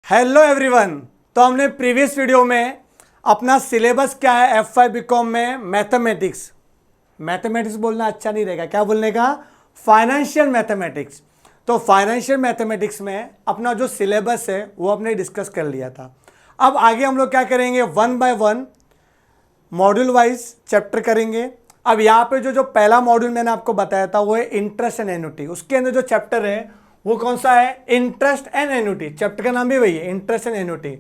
Hello everyone. तो हमने previous video में अपना सिलेबस क्या है F5 बीकॉम में मैथमेटिक्स बोलना अच्छा नहीं रहेगा, क्या बोलने का, फाइनेंशियल मैथमेटिक्स। तो फाइनेंशियल मैथमेटिक्स में अपना जो सिलेबस है वो हमने डिस्कस कर लिया था। अब आगे हम लोग क्या करेंगे, one by one module wise chapter करेंगे। अब यहाँ पे जो पहला मॉड्यूल मैंने आपको बताया था वो है इंटरेस्ट एंड एन्युटी। उसके अंदर जो चैप्टर है वो कौन सा है, इंटरेस्ट एंड एन्युटी। चैप्टर का नाम भी वही है, इंटरेस्ट एंड एन्युटी।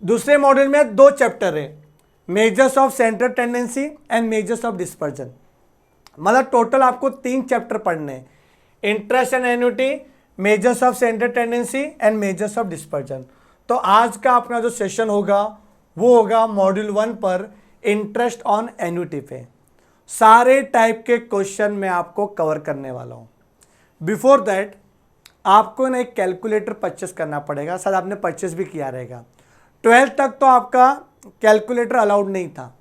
दूसरे मॉड्यूल में दो चैप्टर है, measures of central tendency and measures of dispersion. मतलब टोटल आपको 3 चैप्टर पढ़ने हैं, interest and annuity, measures of central tendency and measures of dispersion. तो आज का अपना जो सेशन होगा वो होगा मॉड्यूल 1 पर इंटरेस्ट ऑन एन्युटी पे। सारे टाइप के क्वेश्चन मैं आपको कवर करने वाला हूं। बिफोर दैट आपको ना एक कैलकुलेटर परचेस करना पड़ेगा, शायद आपने परचेस भी किया रहेगा। 12th तक तो आपका कैलकुलेटर अलाउड नहीं था,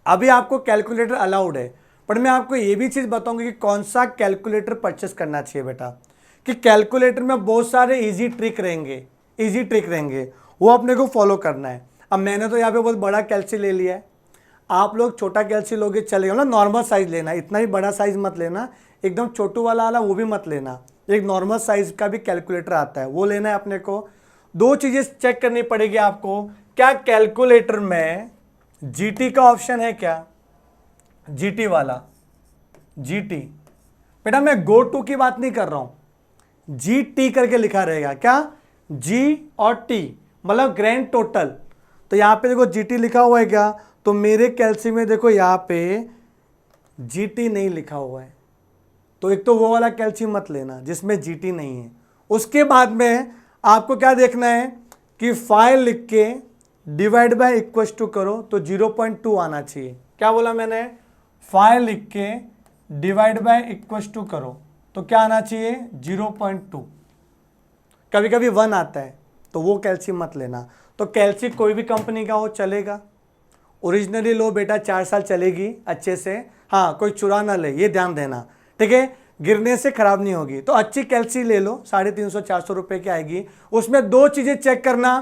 अभी आपको कैलकुलेटर अलाउड है। पर मैं आपको ये भी चीज़ बताऊंगी कि कौन सा कैलकुलेटर परचेस करना चाहिए बेटा, कि कैलकुलेटर में बहुत सारे इजी ट्रिक रहेंगे, वो अपने को फॉलो करना है। अब मैंने तो यहाँ पे बहुत बड़ा कैल्सी ले लिया है, आप लोग छोटा कैल्सी लोगे चलेगा, मतलब नॉर्मल साइज लेना, इतना भी बड़ा साइज मत लेना, एकदम छोटू वाला वो भी मत लेना। एक नॉर्मल साइज का भी कैलकुलेटर आता है, वो लेना है अपने को। दो चीजें चेक करनी पड़ेगी आपको, क्या कैलकुलेटर में जीटी का ऑप्शन है, क्या जीटी वाला, जीटी। बेटा मैं गो टू की बात नहीं कर रहा हूं, जीटी करके लिखा रहेगा, क्या जी और टी, मतलब ग्रैंड टोटल। तो यहां पे देखो जीटी लिखा हुआ है क्या, तो मेरे कैल्सी में देखो यहां पे जीटी नहीं लिखा हुआ है, तो एक तो वो वाला कैल्सी मत लेना जिसमें जीटी नहीं है। उसके बाद में आपको क्या देखना है कि 5 लिख के डिवाइड बाय इक्वल टू करो तो 0.2 आना चाहिए। क्या बोला मैंने, 5 लिख के डिवाइड बाय इक्वल टू करो तो क्या आना चाहिए, 0.2। कभी कभी 1 आता है तो वो कैल्सी मत लेना। तो कैल्सी कोई भी कंपनी का हो चलेगा, ओरिजिनली लो बेटा, 4 साल चलेगी अच्छे से, हाँ कोई चुरा ना ले, ये ध्यान देना, ठीक है, गिरने से खराब नहीं होगी। तो अच्छी कैल्सी ले लो, 350-400 रुपए की आएगी। उसमें दो चीजें चेक करना,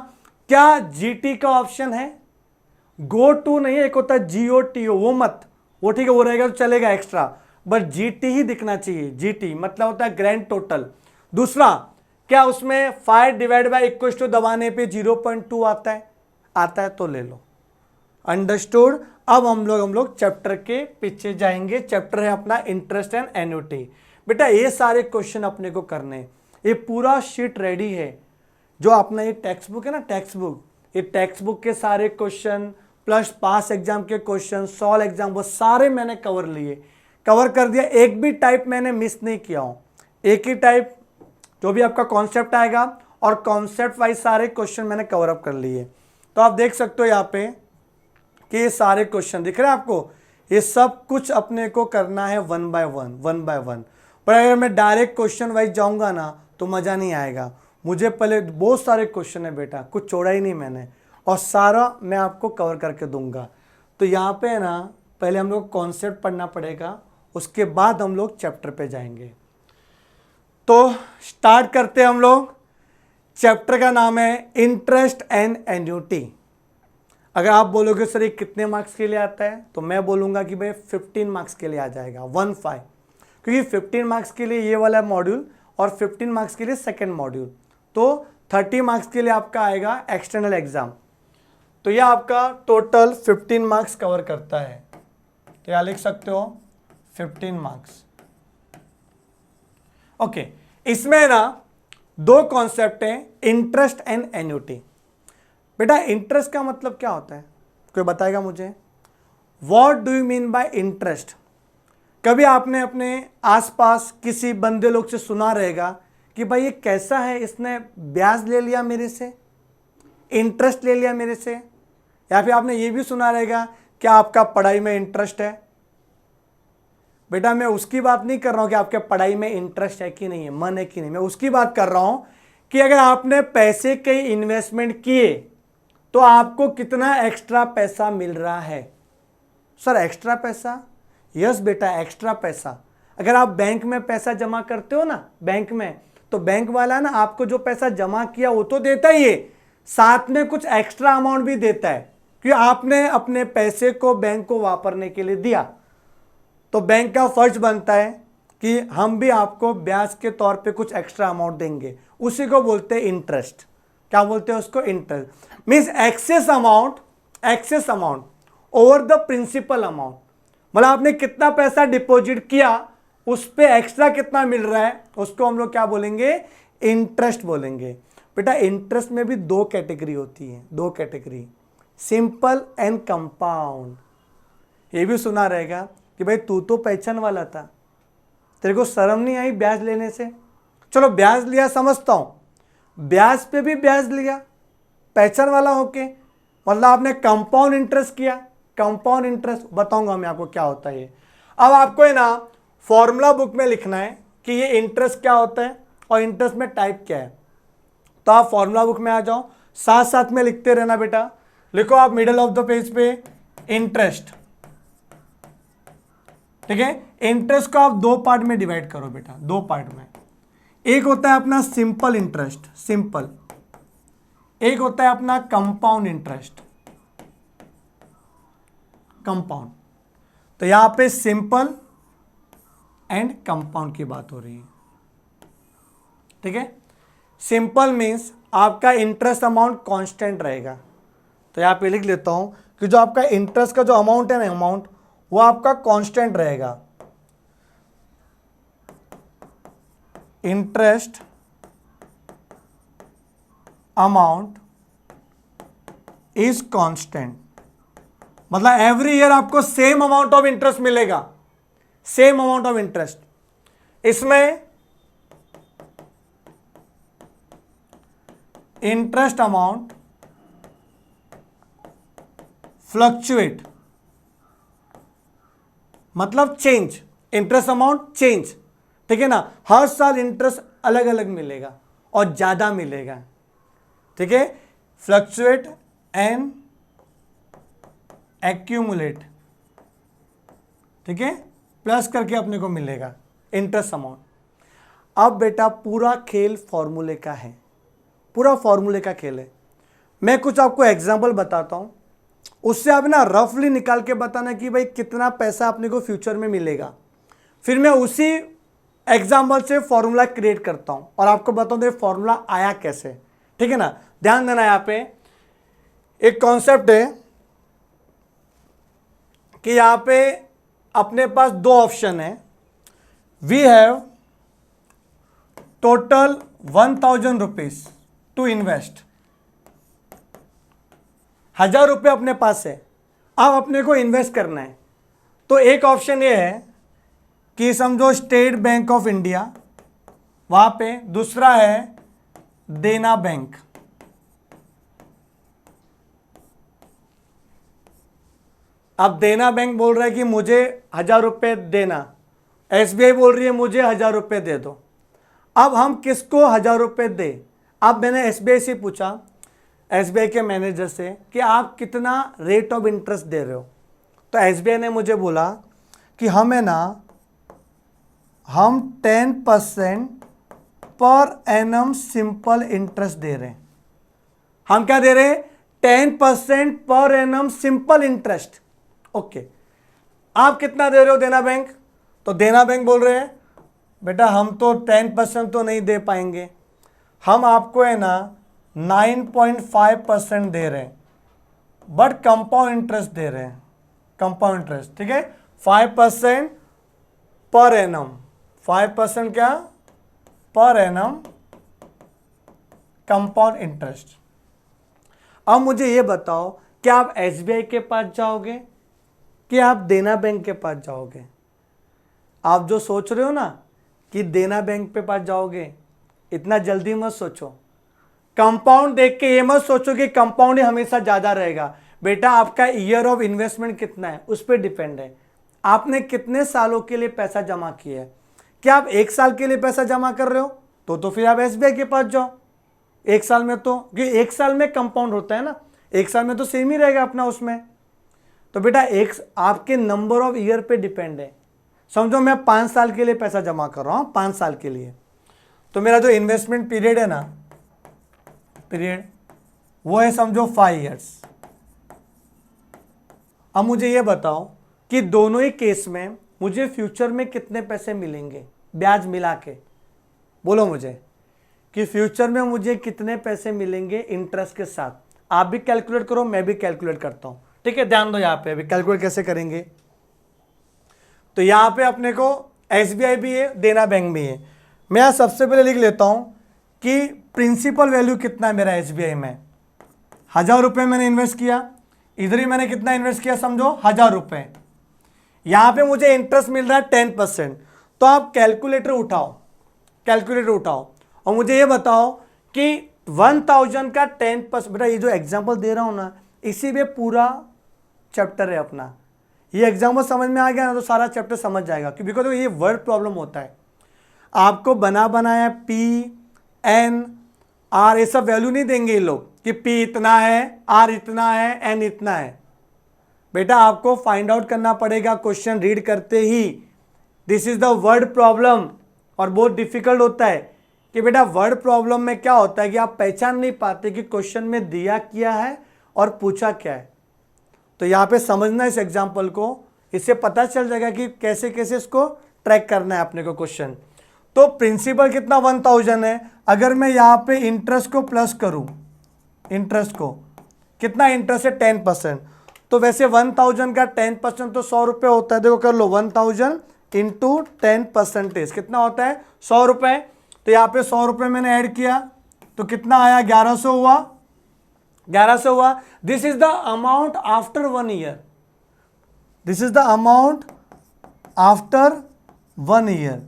क्या जीटी का ऑप्शन है, गो टू नहीं है, एक होता है जीओ टीओ, वो मत, वो ठीक है वो रहेगा तो चलेगा एक्स्ट्रा, बट जीटी ही दिखना चाहिए। जीटी मतलब होता है ग्रैंड टोटल। दूसरा, क्या उसमें 5 डिवाइड बाय इक्वल टू दबाने पे 0.2 आता है तो ले लो। अंडरस्टूड। अब हम लोग चैप्टर के पीछे जाएंगे। चैप्टर है अपना इंटरेस्ट एंड एन्युटी। बेटा ये सारे क्वेश्चन अपने को करने, ये पूरा शीट रेडी है। जो अपना ये टेक्स्ट बुक है ना, ये टेक्स्ट बुक के सारे क्वेश्चन प्लस पास एग्जाम के क्वेश्चन, सॉल्व एग्जाम, वो सारे मैंने कवर कर दिया। एक भी टाइप मैंने मिस नहीं किया हूं, एक ही टाइप जो भी आपका कॉन्सेप्ट आएगा और कॉन्सेप्ट वाइज सारे क्वेश्चन मैंने कवर अप कर लिए। तो आप देख सकते हो यहाँ पे कि ये सारे क्वेश्चन दिख रहे हैं आपको, ये सब कुछ अपने को करना है वन बाय वन। पर अगर मैं डायरेक्ट क्वेश्चन वाइज जाऊंगा ना तो मज़ा नहीं आएगा। मुझे पहले बहुत सारे क्वेश्चन है बेटा, कुछ छोड़ा ही नहीं मैंने, और सारा मैं आपको कवर करके दूंगा। तो यहाँ पे ना पहले हम लोग कॉन्सेप्ट पढ़ना पड़ेगा, उसके बाद हम लोग चैप्टर पे जाएंगे। तो स्टार्ट करते हैं हम लोग। चैप्टर का नाम है इंटरेस्ट एंड एन्युटी। अगर आप बोलोगे सर ये कितने मार्क्स के लिए आता है, तो मैं बोलूँगा कि भाई 15 मार्क्स के लिए आ जाएगा, 15, क्योंकि 15 मार्क्स के लिए ये वाला मॉड्यूल और 15 मार्क्स के लिए सेकेंड मॉड्यूल, तो 30 मार्क्स के लिए आपका आएगा एक्सटर्नल एग्जाम। तो ये आपका टोटल 15 मार्क्स कवर करता है। तो यहाँ लिख सकते हो 15 मार्क्स। ओके, इसमें ना दो कॉन्सेप्ट है, इंटरेस्ट एंड एन्युटी। बेटा इंटरेस्ट का मतलब क्या होता है, कोई बताएगा मुझे, what do you mean by interest. कभी आपने अपने आसपास किसी बंदे लोग से सुना रहेगा कि भाई ये कैसा है, इसने ब्याज ले लिया मेरे से, इंटरेस्ट ले लिया मेरे से। या फिर आपने ये भी सुना रहेगा क्या आपका पढ़ाई में इंटरेस्ट है। बेटा मैं उसकी बात नहीं कर रहा हूं कि आपके पढ़ाई में इंटरेस्ट है कि नहीं है, मन है कि नहीं, मैं उसकी बात कर रहा हूं कि अगर आपने पैसे के इन्वेस्टमेंट किए तो आपको कितना एक्स्ट्रा पैसा मिल रहा है। सर एक्स्ट्रा पैसा, यस बेटा एक्स्ट्रा पैसा। अगर आप बैंक में पैसा जमा करते हो ना, बैंक में, तो बैंक वाला ना आपको जो पैसा जमा किया वो तो देता ही है, साथ में कुछ एक्स्ट्रा अमाउंट भी देता है कि आपने अपने पैसे को बैंक को वापरने के लिए दिया। तो बैंक का फर्ज बनता है कि हम भी आपको ब्याज के तौर पे कुछ एक्स्ट्रा अमाउंट देंगे, उसी को बोलते हैं इंटरेस्ट। क्या बोलते हैं उसको? Interest. Means excess amount over the principal amount. मतलब आपने कितना पैसा डिपॉजिट किया, उस पे एक्स्ट्रा कितना मिल रहा है, उसको हम लोग क्या बोलेंगे? इंटरेस्ट बोलेंगे। बेटा इंटरेस्ट में भी दो कैटेगरी होती है, दो कैटेगरी, सिंपल एंड कंपाउंड। ये भी सुना रहेगा कि भाई तू तो पहचान वाला था, तेरे को शर्म नहीं आई ब्याज लेने से? चलो ब्याज लिया समझता हूं, ब्याज पे भी ब्याज लिया पहचान वाला होके, मतलब आपने कंपाउंड इंटरेस्ट किया। कंपाउंड इंटरेस्ट बताऊंगा मैं आपको क्या होता है ये। अब आपको है ना फॉर्मूला बुक में लिखना है कि ये इंटरेस्ट क्या होता है और इंटरेस्ट में टाइप क्या है। तो आप फॉर्मूला बुक में आ जाओ, साथ साथ में लिखते रहना बेटा। लिखो आप मिडल ऑफ द पेज पे इंटरेस्ट, ठीक है। इंटरेस्ट को आप दो पार्ट में डिवाइड करो बेटा, दो पार्ट में। एक होता है अपना सिंपल इंटरेस्ट, सिंपल। एक होता है अपना कंपाउंड इंटरेस्ट, कंपाउंड। तो यहां पे सिंपल एंड कंपाउंड की बात हो रही है, ठीक है। सिंपल मीन्स आपका इंटरेस्ट अमाउंट कांस्टेंट रहेगा। तो यहां पे लिख लेता हूं कि जो आपका इंटरेस्ट का जो अमाउंट है ना, अमाउंट वो आपका कांस्टेंट रहेगा। इंटरेस्ट अमाउंट इज कांस्टेंट, मतलब एवरी ईयर आपको सेम अमाउंट ऑफ इंटरेस्ट मिलेगा, सेम अमाउंट ऑफ इंटरेस्ट। इसमें इंटरेस्ट अमाउंट फ्लक्चुएट, मतलब चेंज, इंटरेस्ट अमाउंट चेंज, ठीक है ना। हर साल इंटरेस्ट अलग अलग मिलेगा और ज्यादा मिलेगा, ठीक है। फ्लक्चुएट एंड एक्यूमुलेट, ठीक है, प्लस करके अपने को मिलेगा इंटरेस्ट अमाउंट। अब बेटा पूरा खेल फॉर्मूले का है, पूरा फॉर्मूले का खेल है। मैं कुछ आपको एग्जांपल बताता हूं, उससे आप ना रफली निकाल के बताना कि भाई कितना पैसा अपने को फ्यूचर में मिलेगा। फिर मैं उसी एग्जाम्पल से फॉर्मूला क्रिएट करता हूं और आपको बताऊं फॉर्मूला आया कैसे, ठीक है ना। ध्यान देना, यहां पे एक कॉन्सेप्ट है कि यहां पे अपने पास दो ऑप्शन है। We have total 1000 rupees to invest, 1000 रुपये अपने पास है, अब अपने को इन्वेस्ट करना है। तो एक ऑप्शन ये है कि समझो स्टेट बैंक ऑफ इंडिया, वहां पे दूसरा है देना बैंक। अब देना बैंक बोल रहा है कि मुझे 1000 रुपये देना, एसबीआई बोल रही है मुझे 1000 रुपये दे दो। अब हम किसको 1000 रुपये दे? अब मैंने एसबीआई से पूछा, एसबीआई के मैनेजर से, कि आप कितना रेट ऑफ इंटरेस्ट दे रहे हो। तो एसबीआई ने मुझे बोला कि हम 10% पर एनम सिंपल इंटरेस्ट दे रहे हैं। हम क्या दे रहे हैं? 10% per annum simple interest. Okay, आप कितना दे रहे हो देना बैंक? तो देना बैंक बोल रहे हैं बेटा हम तो 10% तो नहीं दे पाएंगे, हम आपको 9.5% दे रहे हैं, बट कंपाउंड इंटरेस्ट दे रहे हैं, कंपाउंड इंटरेस्ट, ठीक है। 5% पर एनम, 5% क्या? Per annum compound interest. अब मुझे ये बताओ कि आप एसबीआई के पास जाओगे कि आप देना बैंक के पास जाओगे? आप जो सोच रहे हो ना कि देना बैंक पे पास जाओगे, इतना जल्दी मत सोचो। कंपाउंड देख के ये मत सोचो कि कंपाउंड ही हमेशा ज़्यादा रहेगा। बेटा आपका ईयर ऑफ इन्वेस्टमेंट कितना है उस पर डिपेंड है, आपने कितने सालों के लिए पैसा जमा किया है। क्या आप 1 साल के लिए पैसा जमा कर रहे हो तो फिर आप एसबीआई के पास जाओ। 1 साल में तो, क्योंकि 1 साल में कंपाउंड होता है ना, 1 साल में तो सेम ही रहेगा अपना उसमें। तो बेटा आपके नंबर ऑफ ईयर पे डिपेंड है। समझो मैं 5 साल के लिए पैसा जमा कर रहा हूँ, 5 साल के लिए, तो मेरा जो इन्वेस्टमेंट पीरियड है ना, पीरियड वो है समझो 5 ईयर्स। अब मुझे ये बताओ कि दोनों ही केस में मुझे फ्यूचर में कितने पैसे मिलेंगे ब्याज मिला के, बोलो मुझे कि फ्यूचर में मुझे कितने पैसे मिलेंगे इंटरेस्ट के साथ। आप भी कैलकुलेट करो, मैं भी कैलकुलेट करता हूं, ठीक है। ध्यान दो, यहां पे अभी कैलकुलेट कैसे करेंगे। तो यहां पे अपने को SBI भी है, देना बैंक भी है। मैं यहां सबसे पहले लिख लेता हूं कि प्रिंसिपल वैल्यू कितना है मेरा SBI में। 1000 रुपये मैंने इन्वेस्ट किया, इधर ही मैंने कितना इन्वेस्ट किया समझो 1000 रुपये। यहां पे मुझे इंटरेस्ट मिल रहा है 10%। तो आप कैलकुलेटर उठाओ, कैलकुलेटर उठाओ और मुझे ये बताओ कि 1000 का 10%, बेटा ये जो एग्जांपल दे रहा हूं ना, इसी में पूरा चैप्टर है अपना। ये एग्जांपल समझ में आ गया ना तो सारा चैप्टर समझ जाएगा, क्योंकि बिकॉज ये वर्ड प्रॉब्लम होता है। आपको बना बनाया P N R ये सब वैल्यू नहीं देंगे ये लोग कि P इतना है, R इतना है, N इतना है। बेटा आपको फाइंड आउट करना पड़ेगा क्वेश्चन रीड करते ही। This is the word problem, और बहुत डिफिकल्ट होता है कि बेटा वर्ड प्रॉब्लम में क्या होता है कि आप पहचान नहीं पाते कि क्वेश्चन में दिया क्या है और पूछा क्या है। तो यहाँ पे समझना इस एग्जाम्पल को, इससे पता चल जाएगा कि कैसे कैसे इसको ट्रैक करना है अपने को क्वेश्चन। तो प्रिंसिपल कितना 1000 है। अगर मैं यहाँ पे इंटरेस्ट को प्लस करूँ, इंटरेस्ट को कितना इंटरेस्ट है 10%, तो वैसे 1000 का 10% तो 100 रुपये होता है। देखो कर लो 1000 इंटू 10% कितना होता है 100 रुपये। तो यहाँ पे 100 रुपये मैंने ऐड किया तो कितना आया 1100 हुआ, 1100 हुआ। This is the amount after 1 year, this is the amount after 1 year.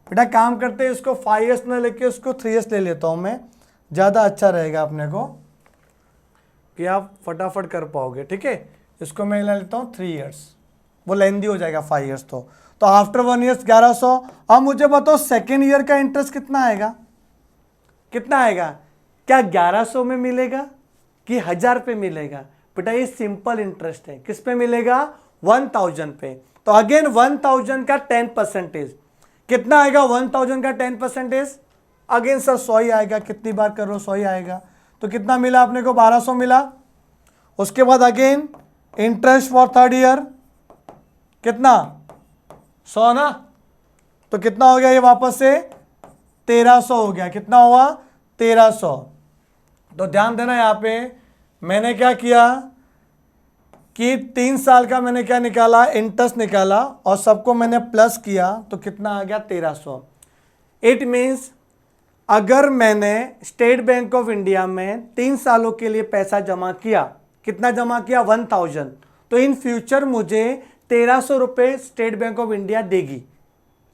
बेटा काम करते हैं इसको 5 ईयर्स में लेके उसको 3 ईयर्स ले लेता हूं मैं, ज़्यादा अच्छा रहेगा अपने को कि आप फटाफट कर पाओगे, ठीक है। इसको मैं ले लेता हूँ 3 ईयर्स, वो लेंदी हो जाएगा 5 ईयर्स। तो आफ्टर 1 ईयर्स 1100। अब मुझे बताओ सेकेंड ईयर का इंटरेस्ट कितना आएगा, कितना आएगा। क्या 1100 में मिलेगा कि 1000 पे मिलेगा। बेटा ये सिंपल इंटरेस्ट है, किस पे मिलेगा 1000 पे। तो अगेन 1000 का 10% कितना आएगा 1000 का 10%। अगेन सर 100 ही आएगा, कितनी बार कर रहे हो 100 ही आएगा। तो कितना मिला अपने को 1200 मिला। उसके बाद again interest for 3rd year कितना 100 ना, तो कितना हो गया ये वापस से 1300 हो गया। कितना हुआ 1300। तो ध्यान देना यहाँ पे मैंने क्या किया कि 3 साल का मैंने क्या निकाला इंटरेस्ट निकाला और सबको मैंने प्लस किया तो कितना आ गया 1300। इट मीन्स अगर मैंने स्टेट बैंक ऑफ इंडिया में 3 सालों के लिए पैसा जमा किया, कितना जमा किया 1000, तो इन फ्यूचर मुझे 1300 रुपये स्टेट बैंक ऑफ इंडिया देगी।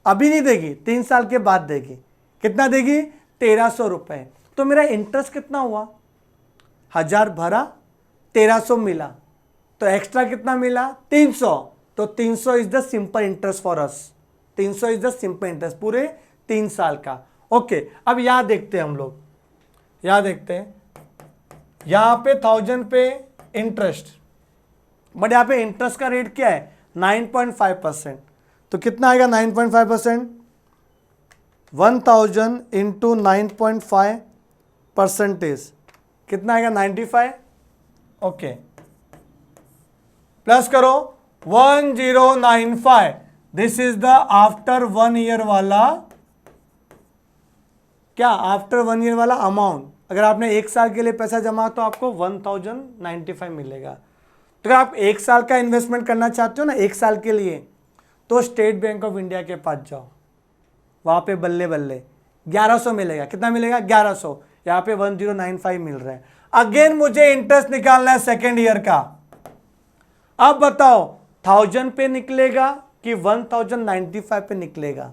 अभी नहीं देगी, 3 साल के बाद देगी। कितना देगी 1300 रुपये। तो मेरा इंटरेस्ट कितना हुआ 1000 भरा 1300 मिला, तो एक्स्ट्रा कितना मिला 300। तो 300 is the simple interest for us, 300 is the simple interest पूरे 3 साल का। ओके अब यहां देखते हैं हम लोग, यहां देखते हैं यहां पे 1000 पे इंटरेस्ट, बट यहां पे इंटरेस्ट का रेट क्या है 9.5%। तो कितना आएगा 9.5%, 1000 इंटू 9.5% कितना आएगा 95। ओके प्लस करो 1095। This is the after 1 year वाला, क्या आफ्टर 1 ईयर वाला अमाउंट। अगर आपने 1 साल के लिए पैसा जमा तो आपको 1095 मिलेगा। तो अगर आप 1 साल का इन्वेस्टमेंट करना चाहते हो ना 1 साल के लिए, तो स्टेट बैंक ऑफ इंडिया के पास जाओ, वहां पे बल्ले बल्ले 1100 मिलेगा। कितना मिलेगा 1100, यहाँ पे 1095 मिल रहा है। अगेन मुझे इंटरेस्ट निकालना है सेकेंड ईयर का। अब बताओ 1000 पे निकलेगा कि 1095 पे निकलेगा।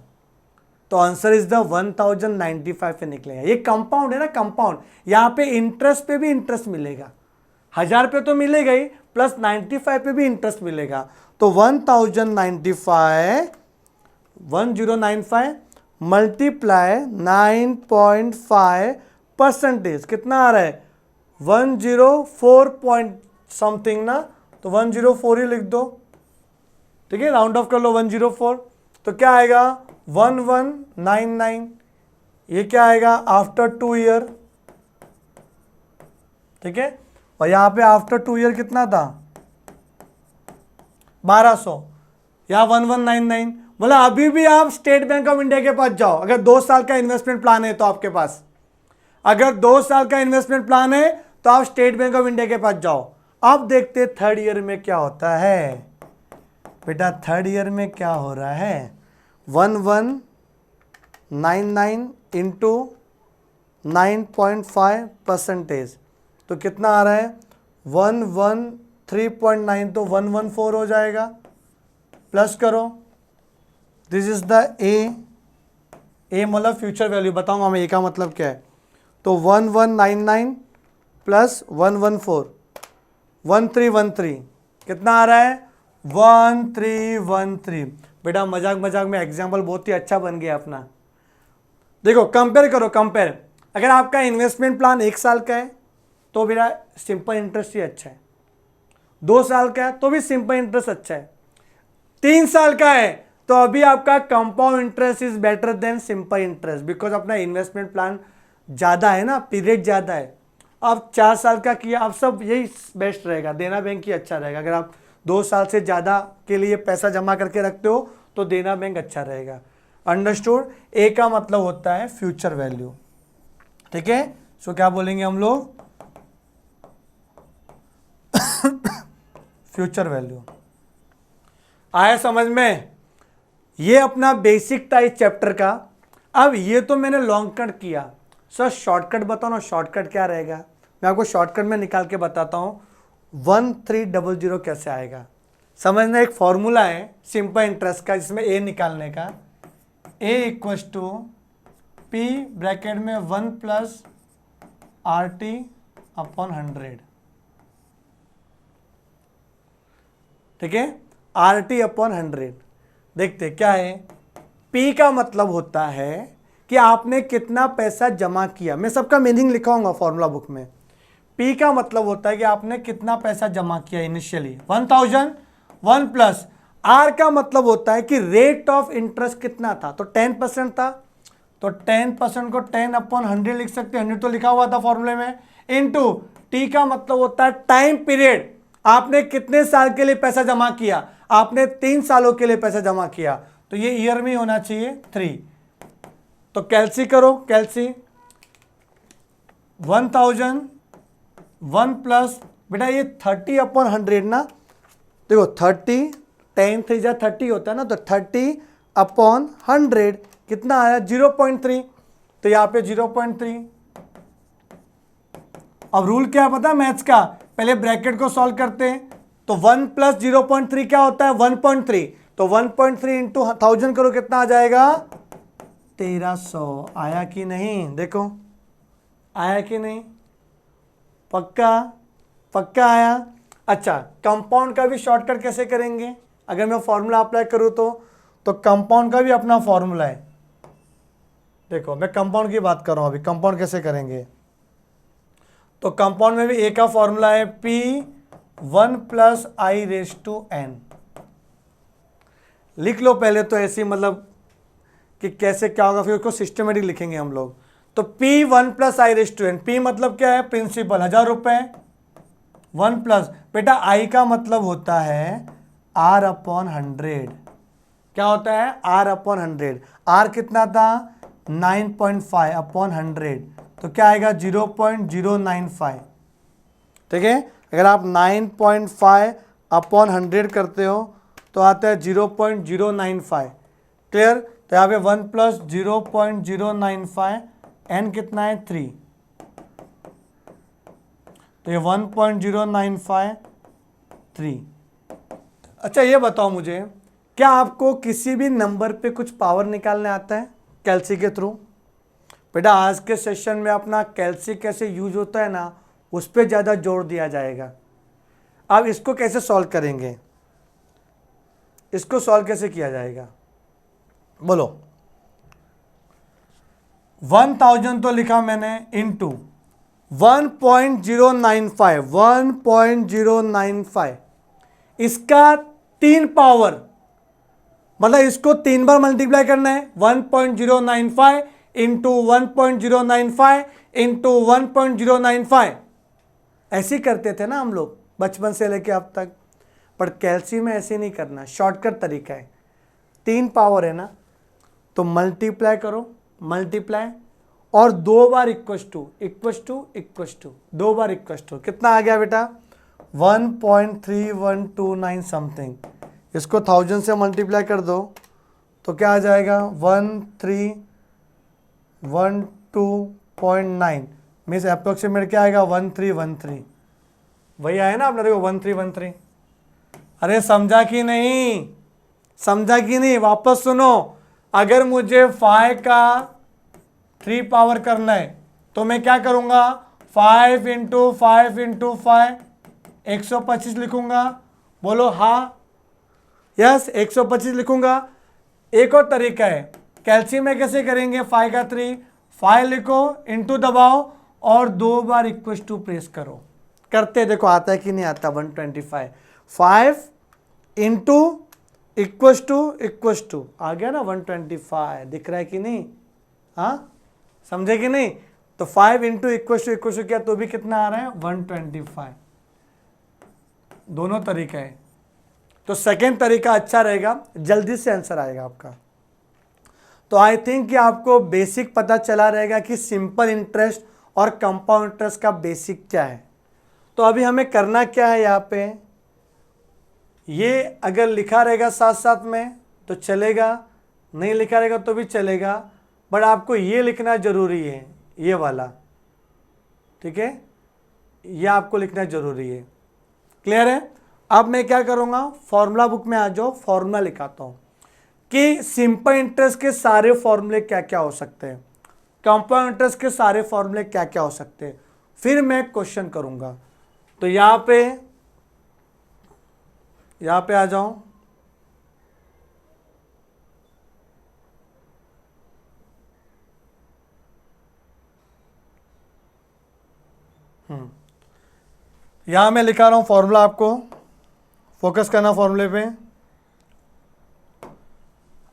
तो आंसर इज द 1095 पे निकलेगा। ये कंपाउंड है ना, कंपाउंड। यहां पे इंटरेस्ट पे भी इंटरेस्ट मिलेगा, 1000 पे तो मिलेगा ही, प्लस 95 पे भी इंटरेस्ट मिलेगा। तो 1095 मल्टीप्लाई 9.5% कितना आ रहा है 104 पॉइंट समथिंग ना, तो 104 ही लिख दो, ठीक है। राउंड ऑफ कर लो 104। तो क्या आएगा 1199। ये क्या आएगा आफ्टर 2 ईयर, ठीक है। और यहां पे आफ्टर 2 ईयर कितना था 1200, या 1199। बोला अभी भी आप स्टेट बैंक ऑफ इंडिया के पास जाओ, अगर 2 साल का इन्वेस्टमेंट प्लान है तो आपके पास, अगर 2 साल का इन्वेस्टमेंट प्लान है तो आप स्टेट बैंक ऑफ इंडिया के पास जाओ। अब देखते थर्ड ईयर में क्या होता है बेटा। थर्ड ईयर में क्या हो रहा है 1199 इंटू 9.5%, तो कितना आ रहा है 113.9, तो 114 हो जाएगा। प्लस करो, दिस इज द ए मतलब फ्यूचर वैल्यू, बताऊंगा मैं ए का मतलब क्या है। तो 1199 प्लस 114, 1313, कितना आ रहा है 1313। बेटा मजाक मजाक में एग्जाम्पल बहुत ही अच्छा बन गया अपना। देखो कंपेयर करो, कंपेयर, अगर आपका इन्वेस्टमेंट प्लान 1 साल का है तो मेरा सिंपल इंटरेस्ट ही अच्छा है, 2 साल का है तो भी सिंपल इंटरेस्ट अच्छा है, 3 साल का है तो अभी आपका compound interest is better than simple interest, because अपना इन्वेस्टमेंट प्लान ज़्यादा है ना, पीरियड ज़्यादा है। अब 4 साल का किया, अब सब यही बेस्ट रहेगा, देना बैंक ही अच्छा रहेगा। अगर आप 2 साल से ज़्यादा के लिए पैसा जमा करके रखते हो तो देना बैंक अच्छा रहेगा। अंडरस्टूड। ए का मतलब होता है फ्यूचर वैल्यू, ठीक है। सो क्या बोलेंगे हम लोग फ्यूचर वैल्यू। आया समझ में? ये अपना बेसिक था इस चैप्टर का। अब ये तो मैंने लॉन्ग कट किया, सर शॉर्टकट बताओ ना, शॉर्टकट क्या रहेगा? मैं आपको शॉर्टकट में निकाल के बताता हूँ 1300 कैसे आएगा। समझना, एक फॉर्मूला है सिंपल इंटरेस्ट का जिसमें ए निकालने का, ए इक्वल्स टू पी ब्रैकेट में 1 प्लस RT अपॉन 100, ठीक है, RT अपॉन 100। देखते क्या है, P का मतलब होता है कि आपने कितना पैसा जमा किया। मैं सबका मीनिंग लिखाऊंगा फॉर्मूला बुक में। P का मतलब होता है कि आपने कितना पैसा जमा किया इनिशियली 1000, 1 प्लस R का मतलब होता है कि रेट ऑफ इंटरेस्ट कितना था, तो 10% था, तो 10% को 10 अपॉन 100 लिख सकते हैं, 100 तो लिखा हुआ था फॉर्मूले में, इनटू T का मतलब होता है टाइम पीरियड, आपने कितने साल के लिए पैसा जमा किया, आपने 3 सालों के लिए पैसा जमा किया, तो ये ईयर में होना चाहिए 3। तो कैलसी करो, कैलसी 1000 1 प्लस बेटा ये 30 अपॉन 100 ना, देखो 30 10 3 जा 30 होता है ना, तो 30 अपॉन 100 कितना आया 0.3, तो यहाँ पे 0.3। अब रूल क्या है पता है मैथ्स का, पहले ब्रैकेट को सॉल्व करते हैं, तो 1 प्लस 0.3 क्या होता है 1.3, तो 1.3 इंटू 1000 करो कितना आ जाएगा 1300। आया कि नहीं, देखो आया कि नहीं, पक्का पक्का आया। अच्छा, कंपाउंड का भी शॉर्टकट कैसे करेंगे, अगर मैं फॉर्मूला अप्लाई करूँ तो कंपाउंड का भी अपना फॉर्मूला है। देखो मैं कंपाउंड की बात कर रहा हूँ अभी, कंपाउंड कैसे करेंगे, तो कंपाउंड में भी ए का फॉर्मूला है P1 प्लस I⁴n। लिख लो पहले तो ऐसे, मतलब कि कैसे क्या होगा, फिर उसको सिस्टमेटिक लिखेंगे हम लोग। तो P1 प्लस I⁴n, P मतलब क्या है प्रिंसिपल 1000 रुपए, 1 प्लस बेटा I का मतलब होता है R अपॉन 100, क्या होता है R अपॉन 100, R कितना था 9.5 अपॉन 100, तो क्या आएगा 0.095, ठीक है। अगर आप 9.5 अपॉन 100 करते हो तो आता है 0.095, क्लियर। तो यहाँ पे 1 प्लस 0.095, n कितना है 3, तो ये 1.095 अच्छा ये बताओ मुझे, क्या आपको किसी भी नंबर पे कुछ पावर निकालने आता है कैलसी के थ्रू? बेटा आज के सेशन में अपना कैलसी कैसे यूज होता है ना, उस पर ज़्यादा जोर दिया जाएगा। अब इसको कैसे सॉल्व करेंगे, इसको सॉल्व कैसे किया जाएगा बोलो। 1000 तो लिखा मैंने इंटू 1.095, इसका 3 पावर, मतलब इसको 3 बार मल्टीप्लाई करना है, 1.095 इंटू 1.095 इंटू 1.095, ऐसे ही करते थे ना हम लोग बचपन से लेके अब तक। पर कैलसी में ऐसे नहीं करना, शॉर्टकट तरीका है। 3 पावर है ना, तो मल्टीप्लाई करो, मल्टीप्लाई और 2 बार इक्वस टू, दो बार इक्वस टू, कितना आ गया बेटा 1.3129 समथिंग। इसको 1000 से मल्टीप्लाई कर दो तो क्या आ जाएगा 1312.9, मीन्स अप्रोक्सीमेट क्या आएगा 1313। वही आया ना आपने, देखो 1313। अरे समझा कि नहीं, समझा कि नहीं, वापस सुनो। अगर मुझे 5 का 3 पावर करना है तो मैं क्या करूंगा 5 इंटू 5 इंटू 5, 125 लिखूंगा। बोलो हाँ, यस 125 लिखूंगा। एक और तरीका है, कैल्शियम में कैसे करेंगे, 5 का 3, 5 लिखो, इंटू दबाओ और 2 बार इक्वस टू प्रेस करो। करते देखो आता है कि नहीं आता। 125, 5 इंटू इक्वस टू आ गया ना 125, दिख रहा है कि नहीं, हाँ समझे कि नहीं। तो 5 इंटू इक्वस टू किया तो भी कितना आ रहा है 125। दोनों तरीका है, तो सेकेंड तरीका अच्छा रहेगा, जल्दी से आंसर आएगा आपका। तो आई थिंक कि आपको बेसिक पता चला रहेगा कि सिंपल इंटरेस्ट और कंपाउंड इंटरेस्ट का बेसिक क्या है। तो अभी हमें करना क्या है, यहाँ पे ये अगर लिखा रहेगा साथ साथ में तो चलेगा, नहीं लिखा रहेगा तो भी चलेगा, बट आपको ये लिखना जरूरी है, ये वाला, ठीक है, ये आपको लिखना जरूरी है। क्लियर है। अब मैं क्या करूंगा, फॉर्मूला बुक में आ जाओ, फॉर्मूला लिखाता हूं कि सिंपल इंटरेस्ट के सारे फॉर्मूले क्या क्या हो सकते हैं, कंपाउंड इंटरेस्ट के सारे फॉर्मूले क्या क्या हो सकते हैं, फिर मैं क्वेश्चन करूंगा। तो यहां पे आ जाओ। यहां मैं लिखा रहा हूं फॉर्मूला, आपको फोकस करना फॉर्मूले पे।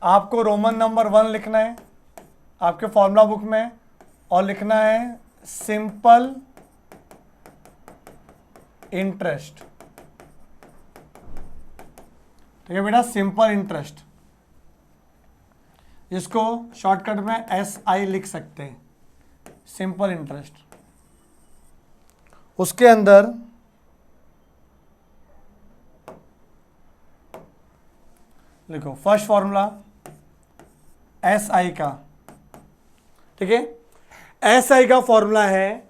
आपको रोमन नंबर 1 लिखना है आपके फॉर्मूला बुक में और लिखना है सिंपल इंटरेस्ट। ठीक है बेटा, सिंपल इंटरेस्ट, इसको शॉर्टकट में SI लिख सकते हैं, सिंपल इंटरेस्ट। उसके अंदर लिखो फर्स्ट फॉर्मूला SI का, ठीक है। SI का फॉर्मूला है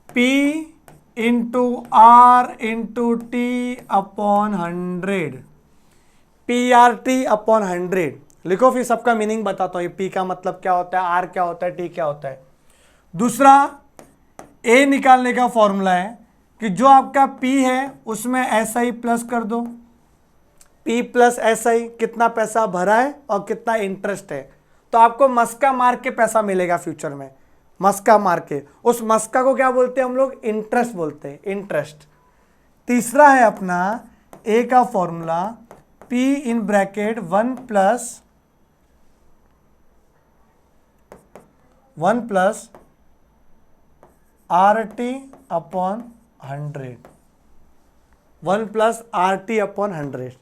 P into R into T upon 100, PRT upon 100। लिखो, फिर सबका मीनिंग बताता हूं, ये P का मतलब क्या होता है, R क्या होता है, T क्या होता है। दूसरा A निकालने का फॉर्मूला है कि जो आपका P है उसमें SI प्लस कर दो, P प्लस SI, कितना पैसा भरा है और कितना इंटरेस्ट है, तो आपको मस्का मार के पैसा मिलेगा फ्यूचर में, मस्का मार के। उस मस्का को क्या बोलते हैं हम लोग, इंटरेस्ट बोलते हैं, इंटरेस्ट। तीसरा है अपना A का formula P in bracket 1 plus RT upon 100, 1 plus RT upon 100।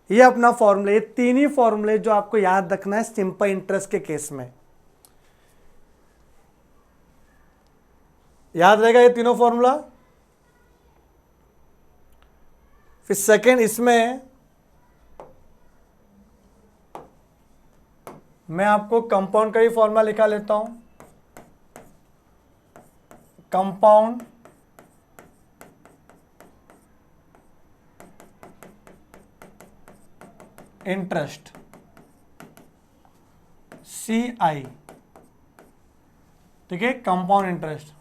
ये अपना फॉर्मूला, ये तीन ही फॉर्मूले जो आपको याद रखना है सिंपल इंटरेस्ट के केस में। याद रहेगा ये तीनों फॉर्मूला। फिर सेकेंड, इसमें मैं आपको कंपाउंड का ही फॉर्मूला लिखा लेता हूं, कंपाउंड इंटरेस्ट CI, ठीक है, कंपाउंड इंटरेस्ट।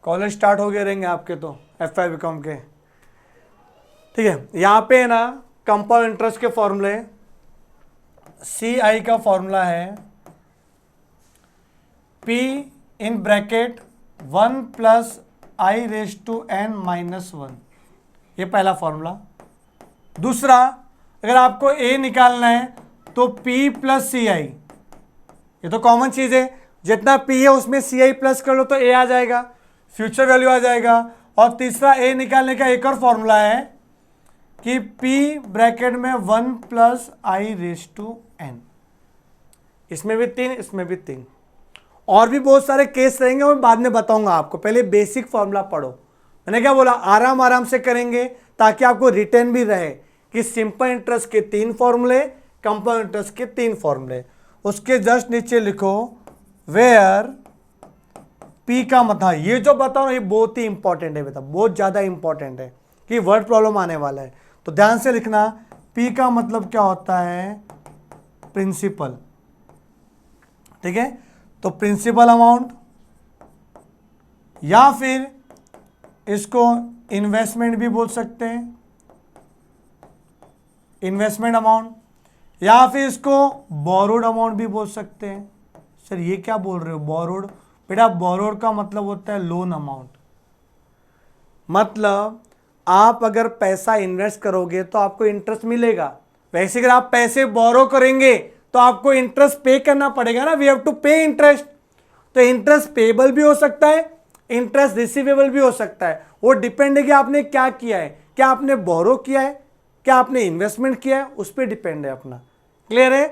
कॉलेज स्टार्ट हो गए रहेंगे आपके तो FI बीकॉम के, ठीक है। यहां पे है ना कंपाउंड इंटरेस्ट के फॉर्मूले, CI का फॉर्मूला है P in bracket 1 plus I raise to N minus 1, ये पहला फॉर्मूला। दूसरा, अगर आपको ए निकालना है तो P प्लस सी आई, ये तो कॉमन चीज है, जितना P है उसमें सी आई प्लस कर लो तो ए आ जाएगा, फ्यूचर वैल्यू आ जाएगा। और तीसरा, ए निकालने का एक और फॉर्मूला है कि P ब्रैकेट में 1 plus I raise to N. इसमें भी 3, इसमें भी 3, और भी बहुत सारे केस रहेंगे, मैं बाद में बताऊंगा आपको, पहले बेसिक फॉर्मूला पढ़ो। मैंने क्या बोला, आराम आराम से करेंगे ताकि आपको रिटेन भी रहे कि सिंपल इंटरेस्ट के 3 फॉर्मूले, कंपाउंड इंटरेस्ट के 3 फॉर्मूले। उसके जस्ट नीचे लिखो वेयर P का मतलब, ये जो बताओ ये बहुत ही इंपॉर्टेंट है बेटा, बहुत ज्यादा इंपॉर्टेंट है कि वर्ड प्रॉब्लम आने वाला है, तो ध्यान से लिखना। P का मतलब क्या होता है, प्रिंसिपल, ठीक है। तो प्रिंसिपल अमाउंट, या फिर इसको इन्वेस्टमेंट भी बोल सकते हैं, इन्वेस्टमेंट अमाउंट, या फिर इसको बोरोड अमाउंट भी बोल सकते हैं। सर ये क्या बोल रहे हो बोरोड? बेटा बोरोड का मतलब होता है लोन अमाउंट, मतलब आप अगर पैसा इन्वेस्ट करोगे तो आपको इंटरेस्ट मिलेगा, वैसे अगर आप पैसे बोरो करेंगे तो आपको इंटरेस्ट पे करना पड़ेगा ना, वी हैव टू पे इंटरेस्ट। तो इंटरेस्ट पेबल भी हो सकता है, इंटरेस्ट रिसीवेबल भी हो सकता है, वो डिपेंड है कि आपने क्या किया है, क्या आपने बोरो किया है, क्या आपने इन्वेस्टमेंट किया है, उस पर डिपेंड है अपना। क्लियर है?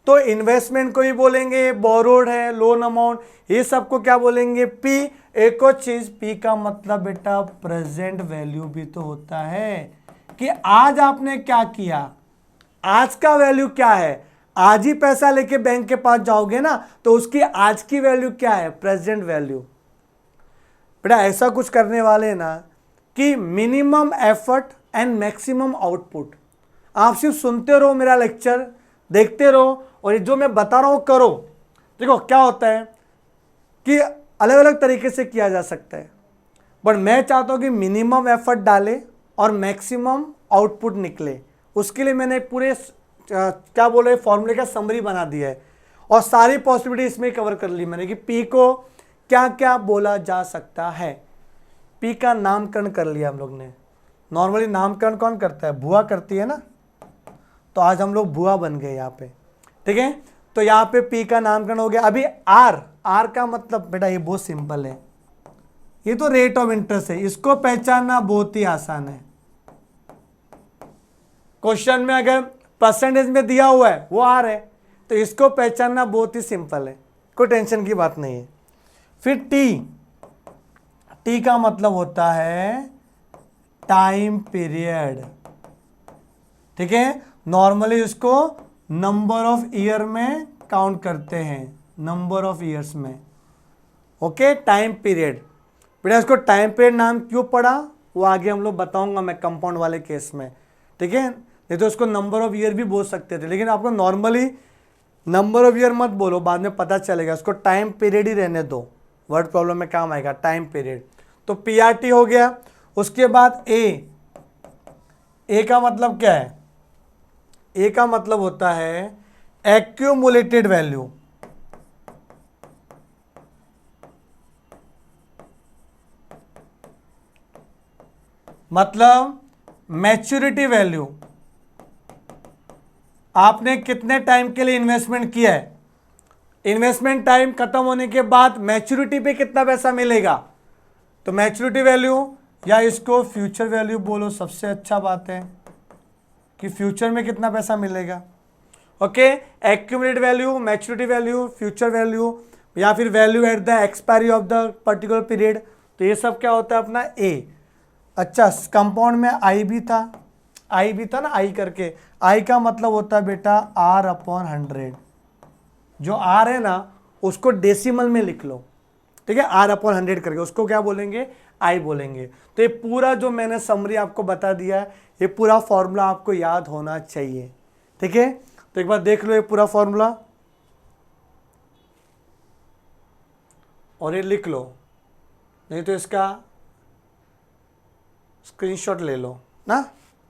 तो इन्वेस्टमेंट को ही बोलेंगे बोरोड है, लोन अमाउंट, ये सबको क्या बोलेंगे पी। एक और चीज, पी का मतलब बेटा प्रेजेंट वैल्यू भी तो होता है कि आज आपने क्या किया, आज का वैल्यू क्या है। आज ही पैसा लेके बैंक के पास जाओगे ना तो उसकी आज की वैल्यू क्या है, प्रेजेंट वैल्यू। बेटा ऐसा कुछ करने वाले ना कि minimum effort and maximum output. आप सिर्फ सुनते रहो, मेरा लेक्चर देखते रहो, और जो मैं बता रहा हूं करो। देखो क्या होता है कि अलग अलग तरीके से किया जा सकता है, बट मैं चाहता हूं कि मिनिमम एफर्ट डाले और मैक्सिमम आउटपुट निकले। उसके लिए मैंने पूरे क्या बोले फॉर्मूले का समरी बना दिया है, और सारी पॉसिबिलिटी इसमें कवर कर ली मैंने कि पी को क्या क्या बोला जा सकता है। पी का नामकरण कर लिया हम लोग ने। नॉर्मली नामकरण कौन करता है, बुआ करती है ना, तो आज हम लोग बुआ बन गए यहाँ पे, ठीक है। तो यहाँ पे पी का नामकरण हो गया। अभी आर, आर का मतलब बेटा ये बहुत सिंपल है, ये तो रेट ऑफ इंटरेस्ट है, इसको पहचानना बहुत ही आसान है। क्वेश्चन में अगर परसेंटेज में दिया हुआ है वो आर है, तो इसको पहचानना बहुत ही सिंपल है, कोई टेंशन की बात नहीं है। फिर टी, टी का मतलब होता है टाइम पीरियड, ठीक है। नॉर्मली इसको नंबर ऑफ ईयर में काउंट करते हैं, नंबर ऑफ ईयर्स में, ओके। टाइम पीरियड, बेटा इसको टाइम पीरियड नाम क्यों पड़ा वो आगे हम लोग बताऊंगा मैं कंपाउंड वाले केस में, ठीक है। नहीं तो इसको नंबर ऑफ ईयर भी बोल सकते थे, लेकिन आपको नॉर्मली नंबर ऑफ ईयर मत बोलो, बाद में पता चलेगा। इसको टाइम पीरियड ही रहने दो, वर्ड प्रॉब्लम में काम आएगा टाइम पीरियड। तो पीआरटी हो गया। उसके बाद ए, ए का मतलब क्या है, ए का मतलब होता है एक्यूमुलेटेड वैल्यू, मतलब मैच्योरिटी वैल्यू। आपने कितने टाइम के लिए इन्वेस्टमेंट किया है, इन्वेस्टमेंट टाइम खत्म होने के बाद मैच्योरिटी पे कितना पैसा मिलेगा, तो मैच्योरिटी वैल्यू, या इसको फ्यूचर वैल्यू बोलो, सबसे अच्छा बात है कि फ्यूचर में कितना पैसा मिलेगा, okay. Accumulated value, maturity value, future value, या फिर value at the expiry of the particular period, तो ये सब क्या होता है अपना ए। अच्छा, कंपाउंड में आई भी था, आई भी था ना, आई करके, आई का मतलब होता है बेटा आर अपॉन 100। जो आर है ना उसको डेसिमल में लिख लो, ठीक है, आर अपॉन 100 करके, उसको क्या बोलेंगे, आई बोलेंगे। तो ये पूरा जो मैंने समरी आपको बता दिया है, ये पूरा फॉर्मूला आपको याद होना चाहिए, ठीक है। तो एक बार देख लो ये पूरा फॉर्मूला और ये लिख लो, नहीं तो इसका स्क्रीनशॉट ले लो ना।